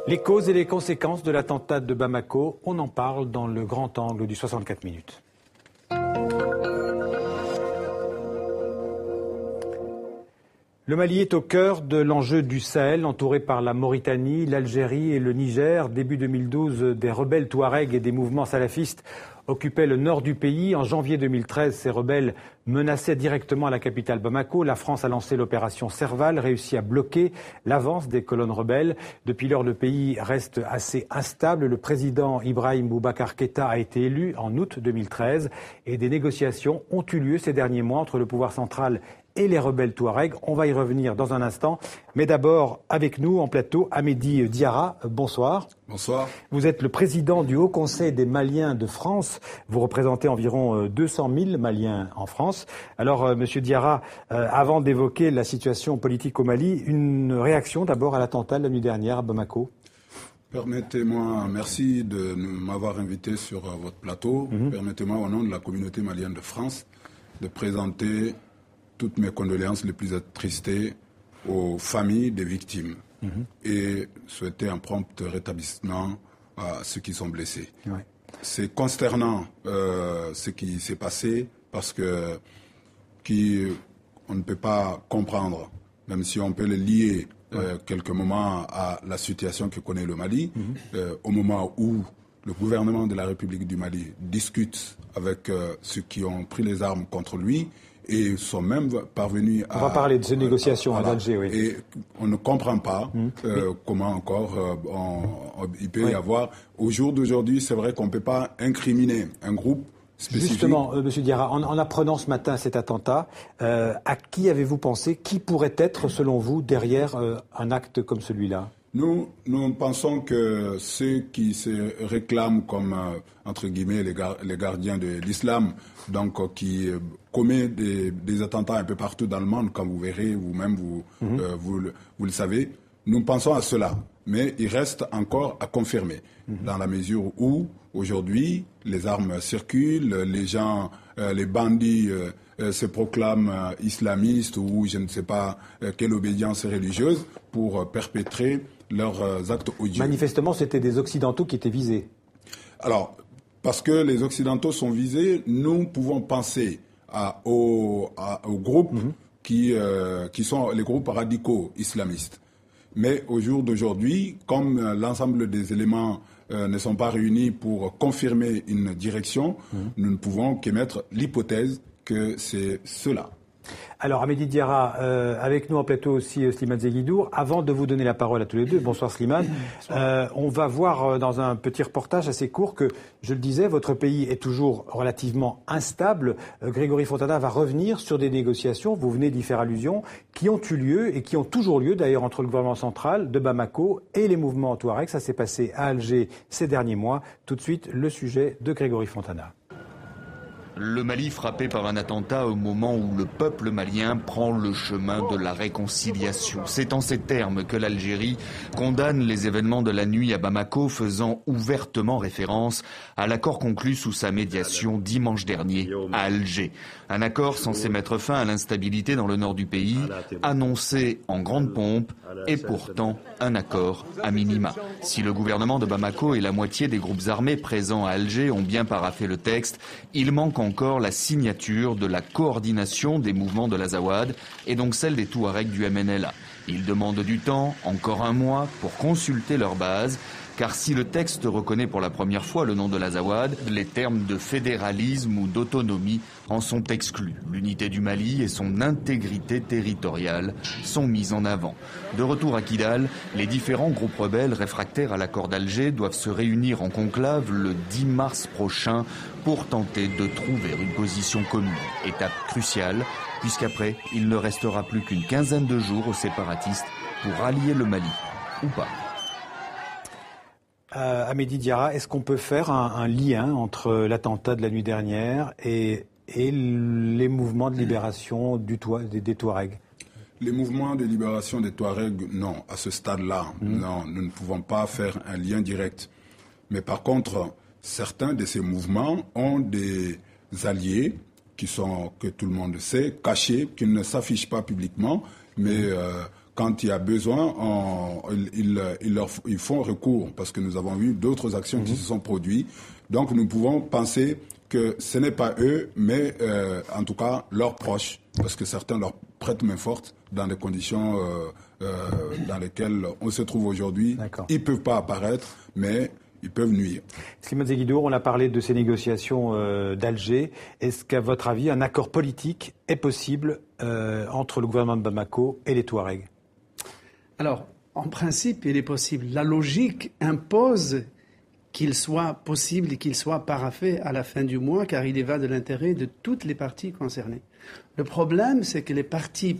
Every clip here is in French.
Les causes et les conséquences de l'attentat de Bamako, on en parle dans le grand angle du 64 minutes. Le Mali est au cœur de l'enjeu du Sahel, entouré par la Mauritanie, l'Algérie et le Niger. Début 2012, des rebelles touaregs et des mouvements salafistes occupaient le nord du pays. En janvier 2013, ces rebelles menaçaient directement la capitale Bamako. La France a lancé l'opération Serval, réussi à bloquer l'avance des colonnes rebelles. Depuis lors, le pays reste assez instable. Le président Ibrahim Boubacar Keïta a été élu en août 2013 et des négociations ont eu lieu ces derniers mois entre le pouvoir central et les rebelles touaregs. On va y revenir dans un instant. Mais d'abord, avec nous en plateau, Hamedi Diarra. Bonsoir. Bonsoir. Vous êtes le président du Haut Conseil des Maliens de France. Vous représentez environ 200 000 Maliens en France. Alors, Monsieur Diarra, avant d'évoquer la situation politique au Mali, une réaction d'abord à l'attentat de la nuit dernière à Bamako. Permettez-moi, merci de m'avoir invité sur votre plateau. Permettez-moi, au nom de la communauté malienne de France, de présenter toutes mes condoléances les plus attristées aux familles des victimes et souhaiter un prompt rétablissement à ceux qui sont blessés. Ouais. C'est consternant ce qui s'est passé parce que on ne peut pas comprendre, même si on peut le lier quelques moments à la situation que connaît le Mali, au moment où le gouvernement de la République du Mali discute avec ceux qui ont pris les armes contre lui, et sont même parvenus à... On va parler de ces négociations à Alger, oui. Et on ne comprend pas comment encore il peut y avoir... Au jour d'aujourd'hui, c'est vrai qu'on ne peut pas incriminer un groupe spécifique. Justement, M. Diarra, en apprenant ce matin cet attentat, à qui avez-vous pensé? Qui pourrait être, selon vous, derrière un acte comme celui-là? Nous pensons que ceux qui se réclament comme, entre guillemets, les gardiens de l'islam, donc qui commettent des attentats un peu partout dans le monde, comme vous verrez, vous-même, vous le savez, nous pensons à cela. Mais il reste encore à confirmer, dans la mesure où, aujourd'hui, les armes circulent, les gens, les bandits se proclament islamistes ou je ne sais pas quelle obédience religieuse pour perpétrer leurs actes odieux. Manifestement, c'était des Occidentaux qui étaient visés. Alors, parce que les Occidentaux sont visés, nous pouvons penser aux groupes qui sont les groupes radicaux islamistes. Mais au jour d'aujourd'hui, comme l'ensemble des éléments ne sont pas réunis pour confirmer une direction, nous ne pouvons qu'émettre l'hypothèse que c'est cela. Alors, Hamedi Diarra, avec nous en plateau aussi Slimane Zeguidour. Avant de vous donner la parole à tous les deux, bonsoir Slimane, on va voir dans un petit reportage assez court que, je le disais, votre pays est toujours relativement instable. Grégory Fontana va revenir sur des négociations, vous venez d'y faire allusion, qui ont eu lieu et qui ont toujours lieu d'ailleurs entre le gouvernement central de Bamako et les mouvements touaregs. Ça s'est passé à Alger ces derniers mois. Tout de suite, le sujet de Grégory Fontana. Le Mali frappé par un attentat au moment où le peuple malien prend le chemin de la réconciliation. C'est en ces termes que l'Algérie condamne les événements de la nuit à Bamako, faisant ouvertement référence à l'accord conclu sous sa médiation dimanche dernier à Alger. Un accord censé mettre fin à l'instabilité dans le nord du pays, annoncé en grande pompe, et pourtant un accord à minima. Si le gouvernement de Bamako et la moitié des groupes armés présents à Alger ont bien paraphé le texte, il manque encore la signature de la coordination des mouvements de l'Azawad et donc celle des Touaregs du MNLA. Ils demandent du temps, encore un mois, pour consulter leur base, car si le texte reconnaît pour la première fois le nom de l'Azawad, les termes de fédéralisme ou d'autonomie en sont exclus. L'unité du Mali et son intégrité territoriale sont mises en avant. De retour à Kidal, les différents groupes rebelles réfractaires à l'accord d'Alger doivent se réunir en conclave le 10 mars prochain pour tenter de trouver une position commune. Étape cruciale, puisqu'après, il ne restera plus qu'une quinzaine de jours aux séparatistes pour rallier le Mali, ou pas. Hamedi Diarra, est-ce qu'on peut faire un lien entre l'attentat de la nuit dernière et les mouvements de libération des Touaregs? Les mouvements de libération des Touaregs, non, à ce stade-là, non, nous ne pouvons pas faire un lien direct. Mais par contre, certains de ces mouvements ont des alliés qui sont, que tout le monde sait, cachés, qui ne s'affichent pas publiquement, mais quand il y a besoin, ils font recours, parce que nous avons vu d'autres actions qui se sont produites. Donc nous pouvons penser que ce n'est pas eux, mais en tout cas leurs proches, parce que certains leur prêtent main forte dans les conditions dans lesquelles on se trouve aujourd'hui. Ils ne peuvent pas apparaître, mais ils peuvent nuire. Slimane Zeguidour, on a parlé de ces négociations d'Alger. Est-ce qu'à votre avis, un accord politique est possible entre le gouvernement de Bamako et les Touaregs ? Alors, en principe, il est possible. La logique impose qu'il soit possible et qu'il soit paraphé à la fin du mois, car il y va de l'intérêt de toutes les parties concernées. Le problème, c'est que les parties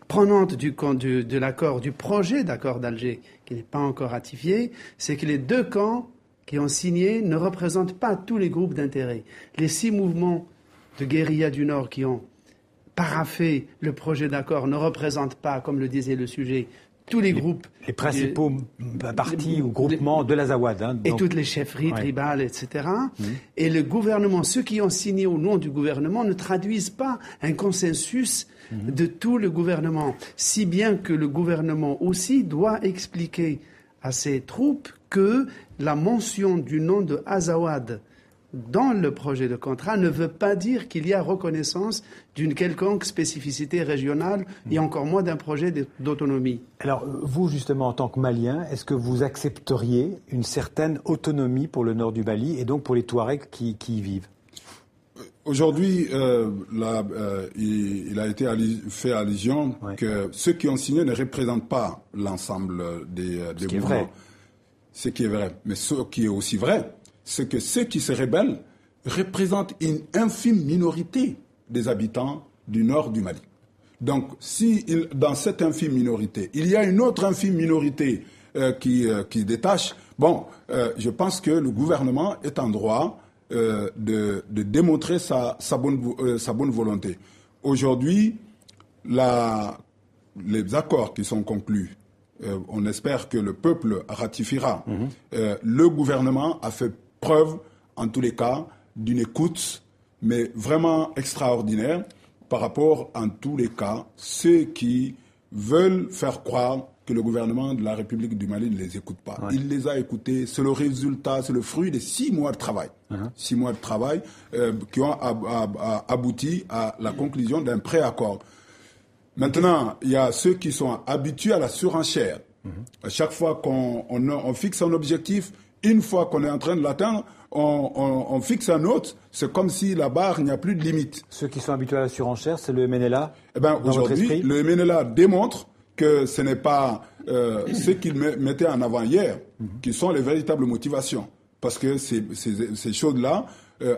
prenantes de l'accord, du projet d'accord d'Alger, qui n'est pas encore ratifié, c'est que les deux camps qui ont signé ne représentent pas tous les groupes d'intérêt. Les 6 mouvements de guérilla du Nord qui ont paraphé le projet d'accord ne représentent pas, comme le disait le sujet, tous les groupes. Les principaux partis ou groupements de l'Azawad. Et toutes les chefferies tribales, etc. Et le gouvernement, ceux qui ont signé au nom du gouvernement, ne traduisent pas un consensus de tout le gouvernement. Si bien que le gouvernement aussi doit expliquer à ses troupes que la mention du nom de Azawad dans le projet de contrat ne veut pas dire qu'il y a reconnaissance d'une quelconque spécificité régionale et encore moins d'un projet d'autonomie. Alors, vous, justement, en tant que Malien, est-ce que vous accepteriez une certaine autonomie pour le nord du Mali et donc pour les Touaregs qui y vivent ? Aujourd'hui, il a été fait allusion que ceux qui ont signé ne représentent pas l'ensemble des mouvements. Ce qui est vrai. Mais ce qui est aussi vrai, c'est que ceux qui se rebellent représentent une infime minorité des habitants du nord du Mali. Donc, si dans cette infime minorité, il y a une autre infime minorité qui détache, je pense que le gouvernement est en droit de démontrer sa bonne volonté. Aujourd'hui, les accords qui sont conclus, on espère que le peuple ratifiera. Le gouvernement a fait preuve, en tous les cas, d'une écoute, mais vraiment extraordinaire, par rapport, en tous les cas, ceux qui veulent faire croire que le gouvernement de la République du Mali ne les écoute pas. Il les a écoutés. C'est le résultat, c'est le fruit de 6 mois de travail. 6 mois de travail qui ont abouti à la conclusion d'un préaccord. Maintenant, il y a ceux qui sont habitués à la surenchère. À chaque fois qu'on fixe un objectif, une fois qu'on est en train de l'atteindre, on fixe un autre. C'est comme si là-bas, il n'y a plus de limite. Ceux qui sont habitués à la surenchère, c'est le MNLA. Aujourd'hui, le MNLA démontre que ce n'est pas ce qu'il mettait en avant hier qui sont les véritables motivations. Parce que ces choses-là,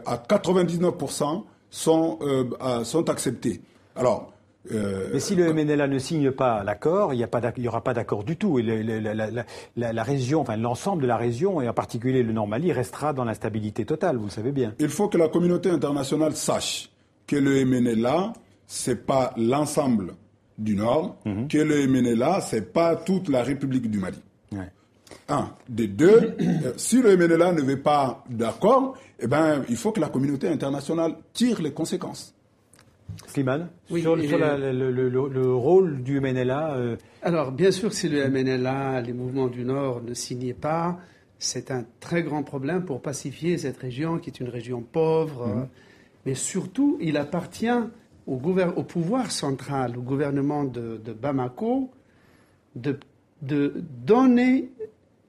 à 99%, sont acceptées. Alors, mais si le MNLA ne signe pas l'accord, il n'y aura pas d'accord du tout. Et la région, enfin l'ensemble de la région, et en particulier le Nord-Mali, restera dans l'instabilité totale, vous le savez bien. Il faut que la communauté internationale sache que le MNLA, ce n'est pas l'ensemble du Nord, que le MNLA, ce n'est pas toute la République du Mali. Un. Des deux, si le MNLA ne veut pas d'accord, il faut que la communauté internationale tire les conséquences. Slimane, sur le rôle du MNLA Alors, bien sûr, si le MNLA, les mouvements du Nord ne signaient pas, c'est un très grand problème pour pacifier cette région qui est une région pauvre. Mais surtout, il appartient au pouvoir central, au gouvernement de Bamako, de donner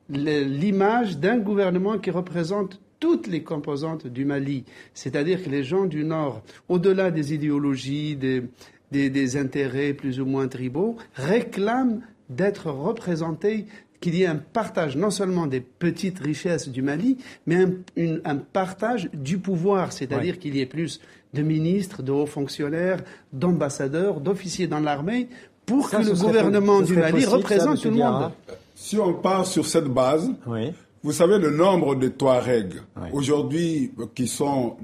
l'image d'un gouvernement qui représente toutes les composantes du Mali. C'est-à-dire que les gens du Nord, au-delà des idéologies, des intérêts plus ou moins tribaux, réclament d'être représentés, qu'il y ait un partage non seulement des petites richesses du Mali, mais un partage du pouvoir. C'est-à-dire qu'il y ait plus de ministres, de hauts fonctionnaires, d'ambassadeurs, d'officiers dans l'armée, pour que le gouvernement du Mali représente tout le monde. Si on part sur cette base... Vous savez, le nombre de Touaregs aujourd'hui qui sont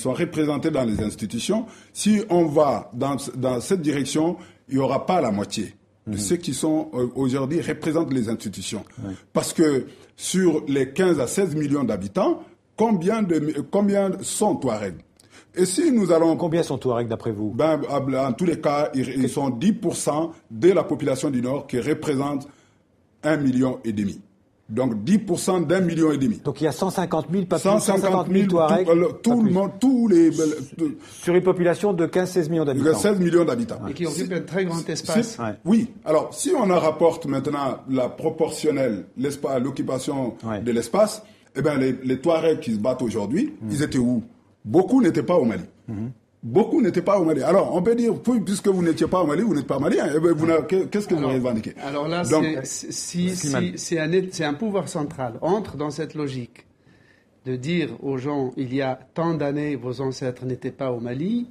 représentés dans les institutions, si on va dans cette direction, il n'y aura pas la moitié de ceux qui sont aujourd'hui représentent les institutions. Parce que sur les 15 à 16 millions d'habitants, combien sont Touaregs ? Et si nous allons... Combien sont Touaregs d'après vous? En tous les cas, ils sont 10% de la population du Nord qui représente 1,5 million. Donc 10% d'1,5 million. Donc il y a 150 000, pas plus de 150 000 Touaregs. Tout le monde, tous les... Sur une population de 15-16 millions d'habitants. 16 millions d'habitants. Et qui occupent un très grand espace. Oui. Alors, si on en rapporte maintenant la proportionnelle, l'occupation de l'espace, eh bien, les Touaregs qui se battent aujourd'hui, ils étaient où? Beaucoup n'étaient pas au Mali. Beaucoup n'étaient pas au Mali. Alors, on peut dire, puisque vous n'étiez pas au Mali, vous n'êtes pas malien. Eh bien, qu'est-ce que vous revendiquez? Alors là, c'est un pouvoir central. Entre dans cette logique de dire aux gens, il y a tant d'années, vos ancêtres n'étaient pas au Mali,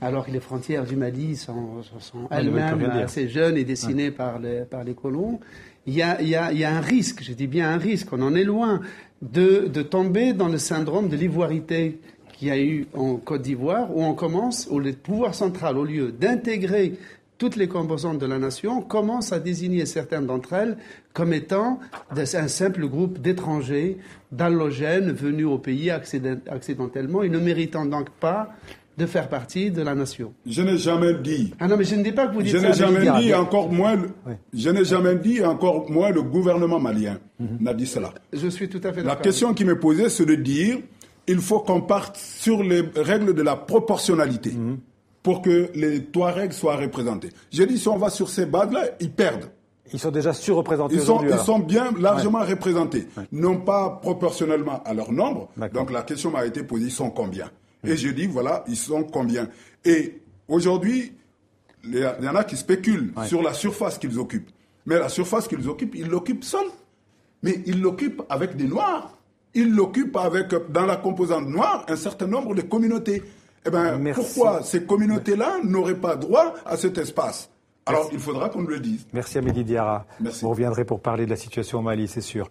alors que les frontières du Mali sont elles-mêmes assez jeunes et dessinées par les colons. Il y a un risque, je dis bien un risque, on en est loin, de tomber dans le syndrome de l'ivoirité qu'il y a eu en Côte d'Ivoire, où le pouvoir central, au lieu d'intégrer toutes les composantes de la nation, commence à désigner certaines d'entre elles comme étant un simple groupe d'étrangers, d'allogènes venus au pays accidentellement et ne méritant donc pas de faire partie de la nation. Je n'ai jamais dit. Ah non, mais je ne dis pas que vous dites ça. Je n'ai jamais dit, encore moins le gouvernement malien n'a dit cela. Je suis tout à fait d'accord. La question qui m'est posée, c'est de dire, il faut qu'on parte sur les règles de la proportionnalité pour que les Touaregs soient représentés. J'ai dit, si on va sur ces bases-là, ils perdent. Ils sont déjà surreprésentés aujourd'hui. Ils sont bien largement représentés, non pas proportionnellement à leur nombre. Donc la question m'a été posée, ils sont combien? Et je dis, voilà, ils sont combien? Et aujourd'hui, il y en a qui spéculent sur la surface qu'ils occupent. Mais la surface qu'ils occupent, ils l'occupent seuls. Mais ils l'occupent avec des Noirs. Ils l'occupent avec, dans la composante noire, un certain nombre de communautés. Eh bien, pourquoi ces communautés-là n'auraient pas droit à cet espace? Alors, il faudra qu'on le dise. Merci à Mehdi Diarra. Merci. Vous reviendrez pour parler de la situation au Mali, c'est sûr.